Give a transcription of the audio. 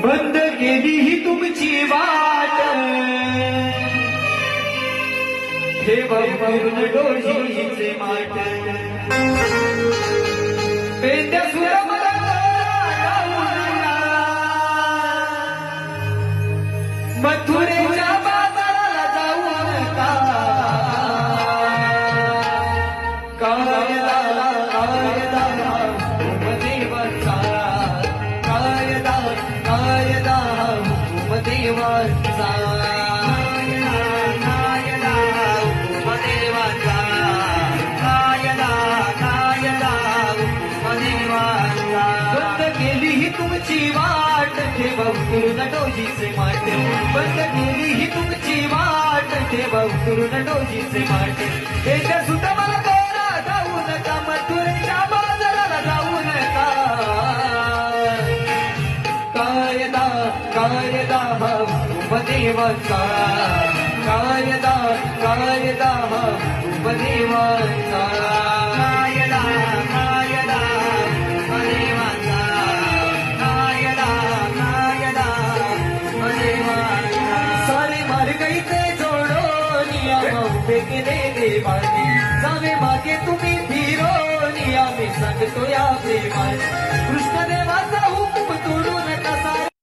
बंद केली ही तुमची वाट, ठेवा पूर्ण डोळीचे माट. पेंड्या सुरमला मथुरेच्या बाजाराला जाऊ नका. कायदा कायदा देवाचा, कायदा कायदा देवाचा, कायदा देवाचा, कायदा कायदा देवाचा. बंद केली ही तुमची वाट, ठेवा पूर्ण डोळीचे माट. बंद केली ही तुमची वाट, ठेवा पूर्ण डोळीचे माट. त्याच्या सुद्धा मला गोरा जाऊ नका, मथुरेच्या बाजाराला जाऊ नका. कायदा कायदा देवाचा, कायदा कायदा देवाचा, कायदा कायदा देवाचा, कायदा कायदा देवाचा. सारे मार्ग इथे जोडो नियम उभे केले देवाने. जावे मागे तुम्ही फिरो आम्ही सांगतो या प्रेमाने.